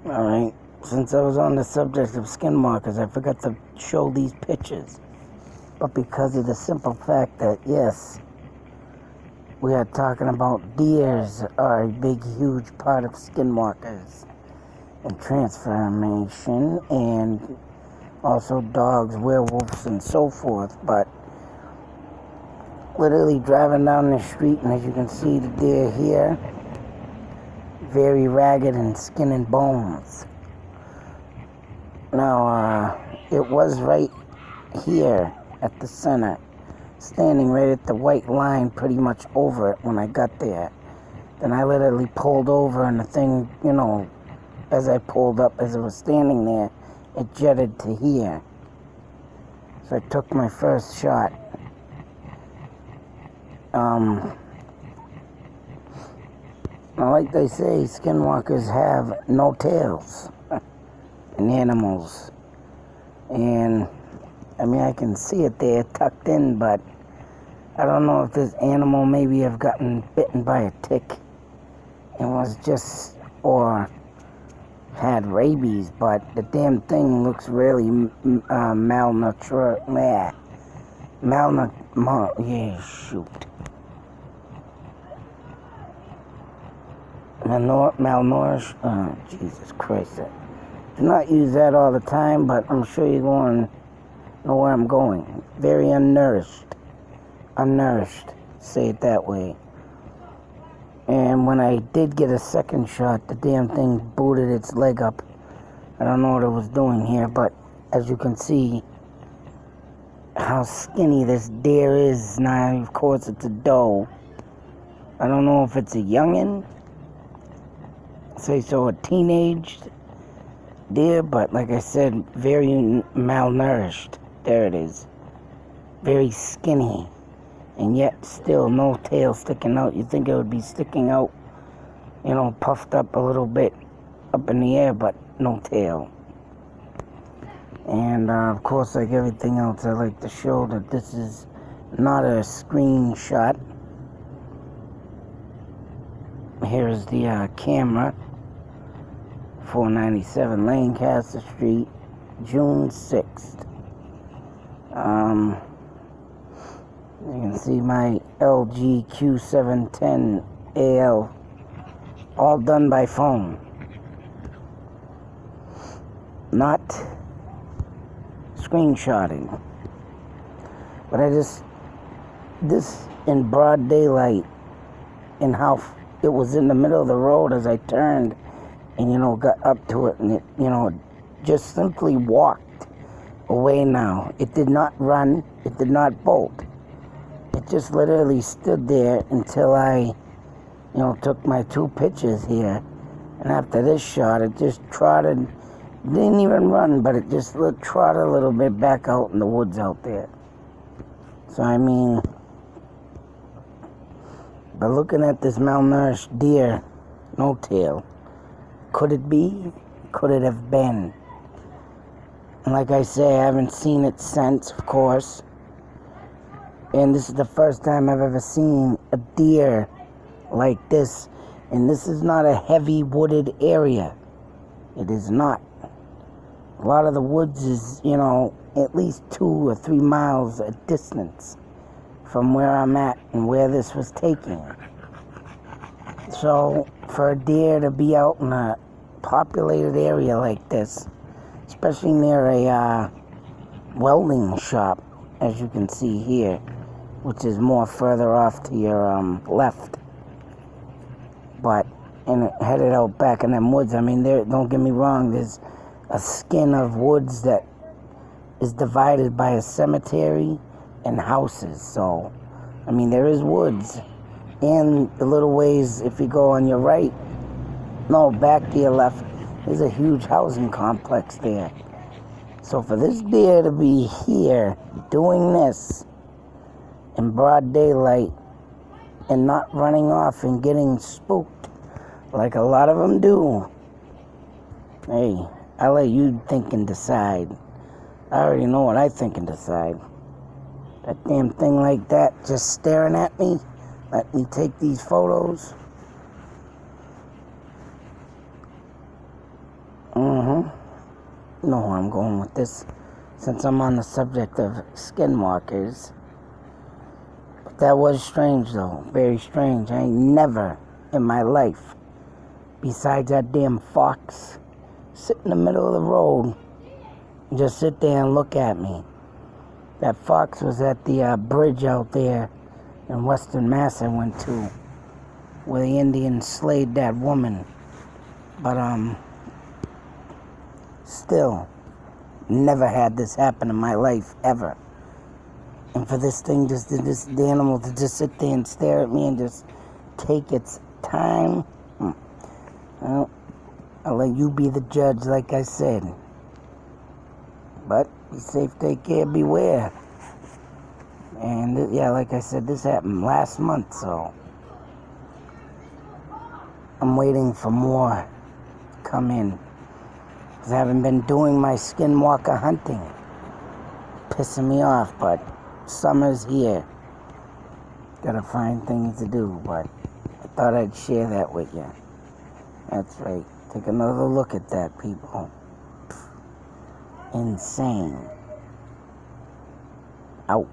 Alright, since I was on the subject of skinwalkers, I forgot to show these pictures. But because of the simple fact that, yes, we are talking about deers are a big, huge part of skinwalkers and transformation, and also dogs, werewolves, and so forth. But literally driving down the street, and as you can see, the deer here, very ragged and skin and bones. Now, it was right here at the center, standing right at the white line, pretty much over it when I got there. Then I literally pulled over, and the thing, as I pulled up, as it was standing there, it jetted to here. So I took my first shot. Now, like they say, skinwalkers have no tails in animals. And, I can see it there tucked in, but I don't know if this animal maybe have gotten bitten by a tick and was just, or had rabies, but the damn thing looks really malnourished. Malnourished. Oh, Jesus Christ. Do not use that all the time, but I'm sure you're going to know where I'm going. Very unnourished. Say it that way. And when I did get a second shot, the damn thing booted its leg up. I don't know what it was doing here, but as you can see how skinny this deer is. Now, of course, it's a doe. I don't know if it's a youngin', say so, a teenage deer, but like I said, very malnourished. There it is. Very skinny. And yet still no tail sticking out. You'd think it would be sticking out, puffed up a little bit up in the air, but no tail. And of course, like everything else, I like to show that this is not a screenshot. Here's the camera. 497 Lancaster Street, June 6th. You can see my LG Q710AL, all done by phone. Not screenshotting. But this in broad daylight, and how it was in the middle of the road as I turned and, got up to it, and it, just simply walked away now. It did not run. It did not bolt. It just literally stood there until I, took my two pictures here. And after this shot, it just trotted, didn't even run, but it just trotted a little bit back out in the woods out there. So, by looking at this malnourished deer, no tail, could it be? Could it have been? And like I say, I haven't seen it since, of course. And this is the first time I've ever seen a deer like this. And this is not a heavy wooded area. It is not. A lot of the woods is, at least 2 or 3 miles a distance from where I'm at and where this was taken. So for a deer to be out in a populated area like this, especially near a welding shop, as you can see here, which is more further off to your left, and it headed out back in them woods. Don't get me wrong, there's a skin of woods that is divided by a cemetery and houses. So, there is woods. And the little ways, if you go on your right, back to your left, there's a huge housing complex there. So for this deer to be here doing this in broad daylight and not running off and getting spooked like a lot of them do, hey, I'll let you think and decide. I already know what I think and decide. That damn thing like that just staring at me, let me take these photos. You know where I'm going with this. Since I'm on the subject of skinwalkers. That was strange, though. Very strange. I ain't never in my life, besides that damn fox, sit in the middle of the road and just sit there and look at me. That fox was at the bridge out there in Western Mass I went to, where the Indians slayed that woman. But, still, never had this happen in my life, ever. And for this animal to just sit there and stare at me and just take its time, well, I'll let you be the judge, like I said. But be safe, take care, beware. And yeah, like I said, this happened last month, so I'm waiting for more to come in. Because I haven't been doing my skinwalker hunting. Pissing me off, but summer's here. Gotta find things to do, but I thought I'd share that with you. That's right. Take another look at that, people. Insane. Out.